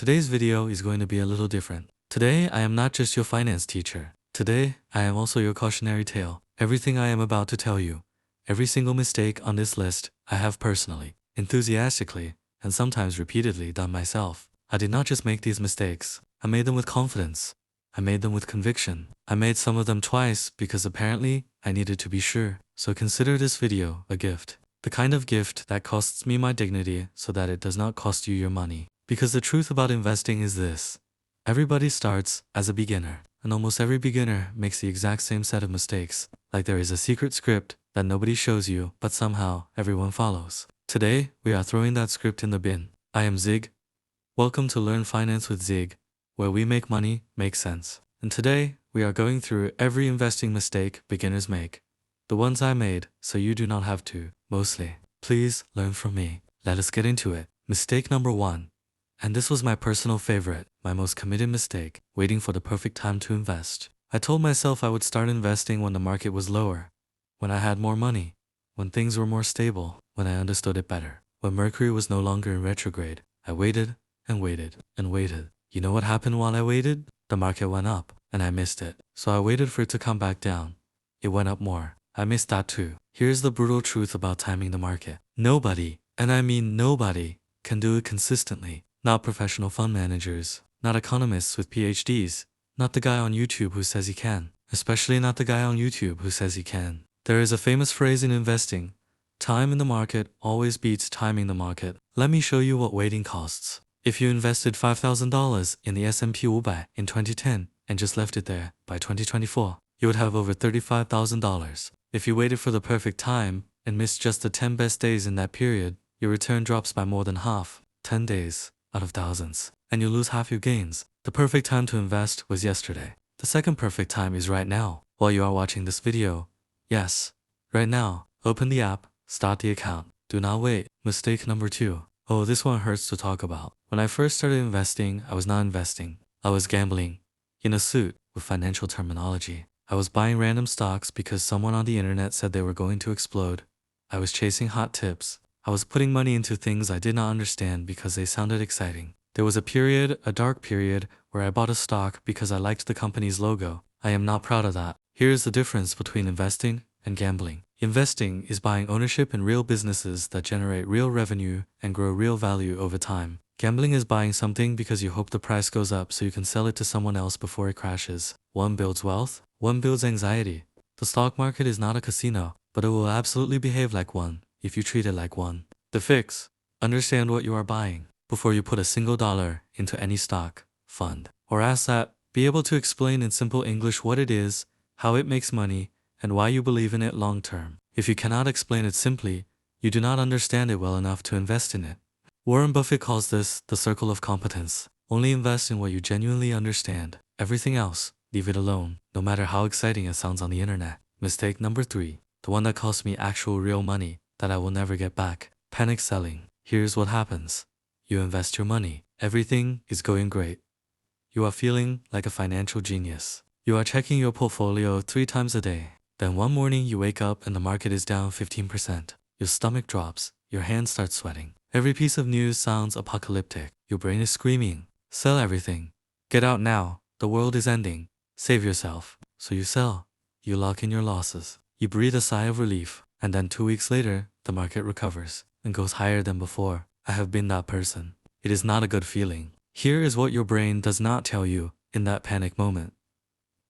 Today's video is going to be a little different. Today, I am not just your finance teacher. Today, I am also your cautionary tale. Everything I am about to tell you, every single mistake on this list, I have personally, enthusiastically, and sometimes repeatedly done myself. I did not just make these mistakes. I made them with confidence. I made them with conviction. I made some of them twice because apparently I needed to be sure. So consider this video a gift. The kind of gift that costs me my dignity so that it does not cost you your money. Because the truth about investing is this. Everybody starts as a beginner, and almost every beginner makes the exact same set of mistakes. Like there is a secret script that nobody shows you, but somehow everyone follows. Today, we are throwing that script in the bin. I am Zig. Welcome to Learn Finance with Zig, where we make money make sense. And today, we are going through every investing mistake beginners make. The ones I made, so you do not have to, mostly. Please learn from me. Let us get into it. Mistake number 1. And this was my personal favorite, my most committed mistake, waiting for the perfect time to invest. I told myself I would start investing when the market was lower, when I had more money, when things were more stable, when I understood it better, when Mercury was no longer in retrograde. I waited and waited and waited. You know what happened while I waited? The market went up, and I missed it. So I waited for it to come back down. It went up more. I missed that too. Here's the brutal truth about timing the market. Nobody, and I mean nobody, can do it consistently. Not professional fund managers, not economists with PhDs, not the guy on YouTube who says he can, especially not the guy on YouTube who says he can. There is a famous phrase in investing, time in the market always beats timing the market. Let me show you what waiting costs. If you invested $5,000 in the S&P 500 in 2010 and just left it there, by 2024, you would have over $35,000. If you waited for the perfect time and missed just the 10 best days in that period, your return drops by more than half, 10 days out of thousands, and you lose half your gains. The perfect time to invest was yesterday. The second perfect time is right now, while you are watching this video. Yes, right now. Open the app, start the account. Do not wait. Mistake number 2. Oh, this one hurts to talk about. When I first started investing, I was not investing. I was gambling. In a suit, with financial terminology. I was buying random stocks because someone on the internet said they were going to explode. I was chasing hot tips. I was putting money into things I did not understand because they sounded exciting. There was a dark period, where I bought a stock because I liked the company's logo. I am not proud of that. Here is the difference between investing and gambling. Investing is buying ownership in real businesses that generate real revenue and grow real value over time. Gambling is buying something because you hope the price goes up so you can sell it to someone else before it crashes. One builds wealth, one builds anxiety. The stock market is not a casino, but it will absolutely behave like one if you treat it like one. The fix: understand what you are buying before you put a single dollar into any stock, fund, or asset. Be able to explain in simple English what it is, how it makes money, and why you believe in it long term. If you cannot explain it simply, you do not understand it well enough to invest in it. Warren Buffett calls this the circle of competence. Only invest in what you genuinely understand. Everything else, leave it alone, no matter how exciting it sounds on the internet. Mistake number 3. The one that cost me actual real money that I will never get back. Panic selling. Here's what happens. You invest your money. Everything is going great. You are feeling like a financial genius. You are checking your portfolio 3 times a day. Then one morning you wake up and the market is down 15%. Your stomach drops. Your hands start sweating. Every piece of news sounds apocalyptic. Your brain is screaming, sell everything. Get out now. The world is ending. Save yourself. So you sell. You lock in your losses. You breathe a sigh of relief. And then 2 weeks later, the market recovers and goes higher than before. I have been that person. It is not a good feeling. Here is what your brain does not tell you in that panic moment.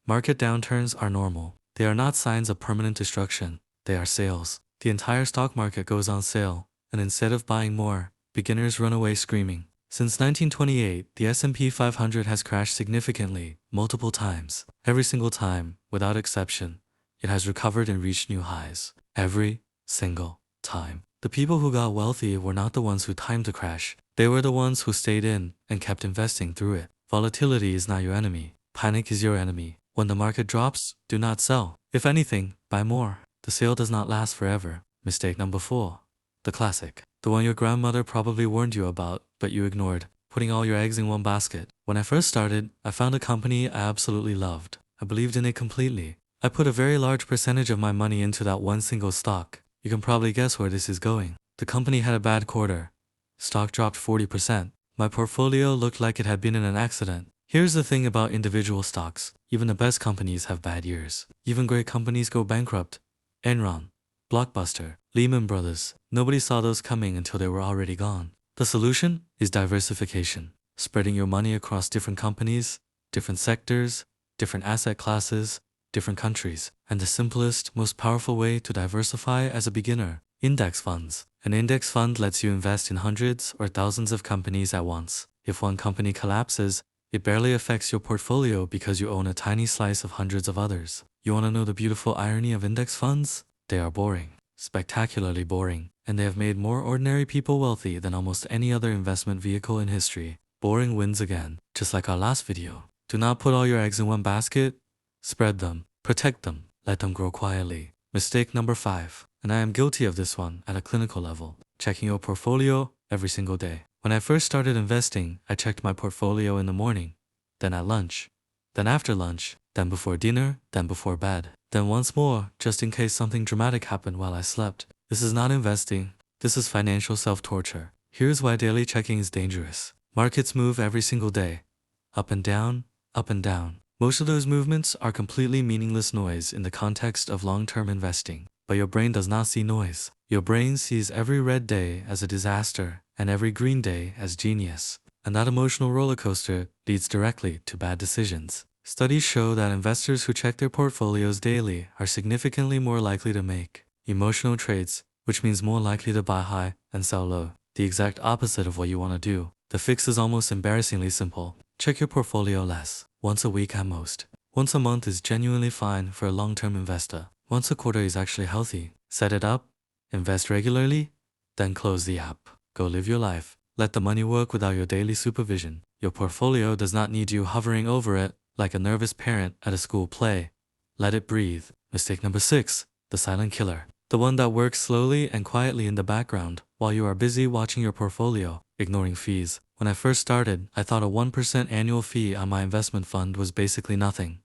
Market downturns are normal. They are not signs of permanent destruction. They are sales. The entire stock market goes on sale, and instead of buying more, beginners run away screaming. Since 1928, the S&P 500 has crashed significantly, multiple times. Every single time, without exception, it has recovered and reached new highs. Every single time. The people who got wealthy were not the ones who timed the crash. They were the ones who stayed in and kept investing through it. Volatility is not your enemy. Panic is your enemy. When the market drops, do not sell. If anything, buy more. The sale does not last forever. Mistake number 4. The classic. The one your grandmother probably warned you about, but you ignored. Putting all your eggs in one basket. When I first started, I found a company I absolutely loved. I believed in it completely. I put a very large percentage of my money into that one single stock. You can probably guess where this is going. The company had a bad quarter. Stock dropped 40%. My portfolio looked like it had been in an accident. Here's the thing about individual stocks. Even the best companies have bad years. Even great companies go bankrupt. Enron, Blockbuster, Lehman Brothers. Nobody saw those coming until they were already gone. The solution is diversification. Spreading your money across different companies, different sectors, different asset classes, different countries. And the simplest, most powerful way to diversify as a beginner: index funds. An index fund lets you invest in hundreds or thousands of companies at once. If one company collapses, it barely affects your portfolio because you own a tiny slice of hundreds of others. You want to know the beautiful irony of index funds? They are boring. Spectacularly boring. And they have made more ordinary people wealthy than almost any other investment vehicle in history. Boring wins again, just like our last video. Do not put all your eggs in one basket. Spread them. Protect them. Let them grow quietly. Mistake number 5. And I am guilty of this one at a clinical level. Checking your portfolio every single day. When I first started investing, I checked my portfolio in the morning, then at lunch, then after lunch, then before dinner, then before bed, then once more, just in case something dramatic happened while I slept. This is not investing. This is financial self-torture. Here's why daily checking is dangerous. Markets move every single day. Up and down, up and down. Most of those movements are completely meaningless noise in the context of long-term investing. But your brain does not see noise. Your brain sees every red day as a disaster and every green day as genius. And that emotional roller coaster leads directly to bad decisions. Studies show that investors who check their portfolios daily are significantly more likely to make emotional trades, which means more likely to buy high and sell low. The exact opposite of what you want to do. The fix is almost embarrassingly simple. Check your portfolio less, once a week at most. Once a month is genuinely fine for a long-term investor. Once a quarter is actually healthy. Set it up, invest regularly, then close the app. Go live your life. Let the money work without your daily supervision. Your portfolio does not need you hovering over it like a nervous parent at a school play. Let it breathe. Mistake number 6, the silent killer. The one that works slowly and quietly in the background while you are busy watching your portfolio, ignoring fees. When I first started, I thought a 1% annual fee on my investment fund was basically nothing.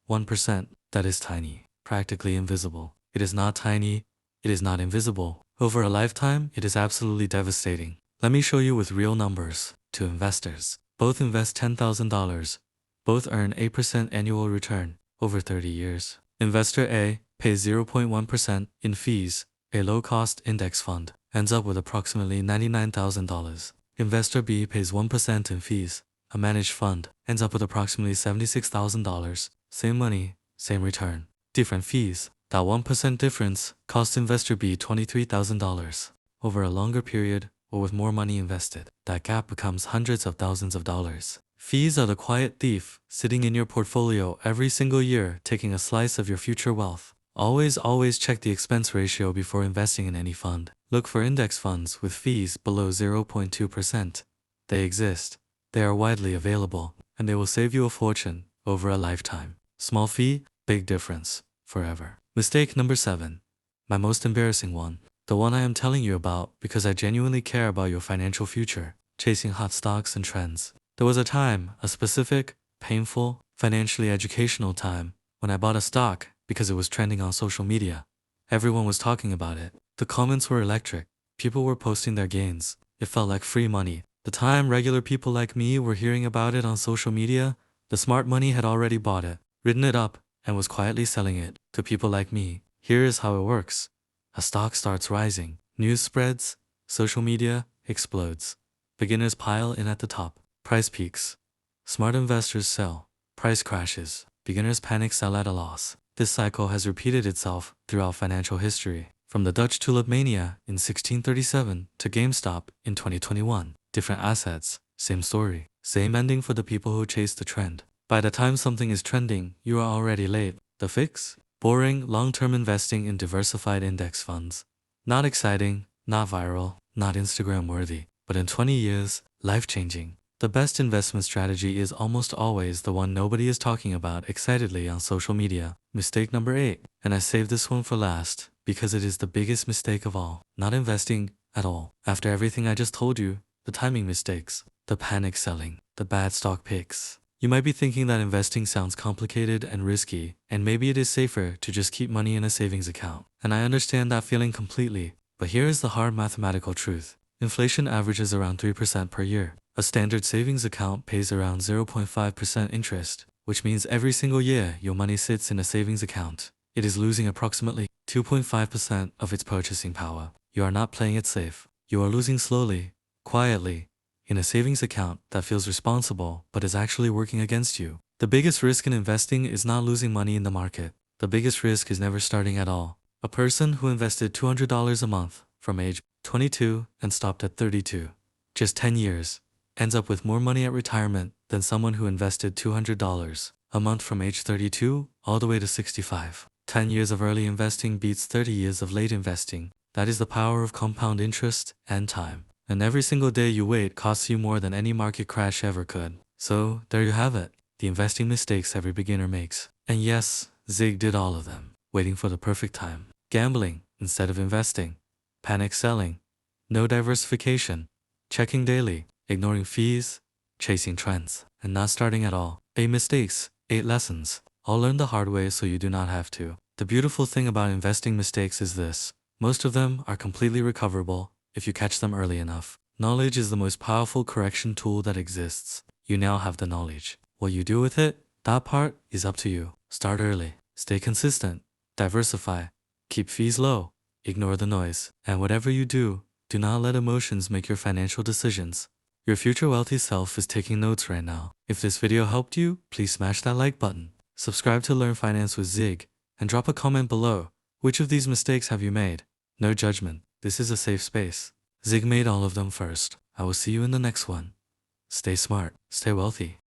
1%, that is tiny. Practically invisible. It is not tiny, it is not invisible. Over a lifetime, it is absolutely devastating. Let me show you with real numbers. 2 investors. Both invest $10,000. Both earn 8% annual return over 30 years. Investor A pays 0.1% in fees. A low-cost index fund ends up with approximately $99,000. Investor B pays 1% in fees. A managed fund ends up with approximately $76,000. Same money, same return. Different fees. That 1% difference cost investor B $23,000. Over a longer period or with more money invested, that gap becomes hundreds of thousands of dollars. Fees are the quiet thief sitting in your portfolio every single year, taking a slice of your future wealth. Always check the expense ratio before investing in any fund. Look for index funds with fees below 0.2%. They exist. They are widely available, and they will save you a fortune over a lifetime. Small fee, big difference, forever. Mistake number 7. My most embarrassing one. The one I am telling you about because I genuinely care about your financial future. Chasing hot stocks and trends. There was a time, a specific, painful, financially educational time, when I bought a stock because it was trending on social media. Everyone was talking about it. The comments were electric. People were posting their gains. It felt like free money. The time regular people like me were hearing about it on social media, the smart money had already bought it, written it up, and was quietly selling it to people like me. Here is how it works. A stock starts rising. News spreads. Social media explodes. Beginners pile in at the top. Price peaks. Smart investors sell. Price crashes. Beginners panic, sell at a loss. This cycle has repeated itself throughout financial history. From the Dutch tulip mania in 1637 to GameStop in 2021. Different assets, same story. Same ending for the people who chase the trend. By the time something is trending, you are already late. The fix? Boring, long-term investing in diversified index funds. Not exciting, not viral, not Instagram-worthy, but in 20 years, life-changing. The best investment strategy is almost always the one nobody is talking about excitedly on social media. Mistake number 8. And I saved this one for last, because it is the biggest mistake of all. Not investing at all. After everything I just told you, the timing mistakes, the panic selling, the bad stock picks. You might be thinking that investing sounds complicated and risky, and maybe it is safer to just keep money in a savings account. And I understand that feeling completely, but here is the hard mathematical truth. Inflation averages around 3% per year. A standard savings account pays around 0.5% interest, which means every single year your money sits in a savings account. It is losing approximately 2.5% of its purchasing power. You are not playing it safe. You are losing slowly, quietly, in a savings account that feels responsible but is actually working against you. The biggest risk in investing is not losing money in the market. The biggest risk is never starting at all. A person who invested $200 a month from age 22 and stopped at 32, just 10 years, ends up with more money at retirement than someone who invested $200 a month from age 32 all the way to 65. 10 years of early investing beats 30 years of late investing. That is the power of compound interest and time. And every single day you wait costs you more than any market crash ever could. So, there you have it. The investing mistakes every beginner makes. And yes, Zig did all of them. Waiting for the perfect time. Gambling instead of investing. Panic selling. No diversification. Checking daily. Ignoring fees. Chasing trends. And not starting at all. 8 mistakes. 8 lessons. All learned the hard way so you do not have to. The beautiful thing about investing mistakes is this. Most of them are completely recoverable if you catch them early enough. Knowledge is the most powerful correction tool that exists. You now have the knowledge. What you do with it, that part is up to you. Start early. Stay consistent. Diversify. Keep fees low. Ignore the noise. And whatever you do, do not let emotions make your financial decisions. Your future wealthy self is taking notes right now. If this video helped you, please smash that like button. Subscribe to Learn Finance with Zig, and drop a comment below. Which of these mistakes have you made? No judgment. This is a safe space. Zig made all of them first. I will see you in the next one. Stay smart. Stay wealthy.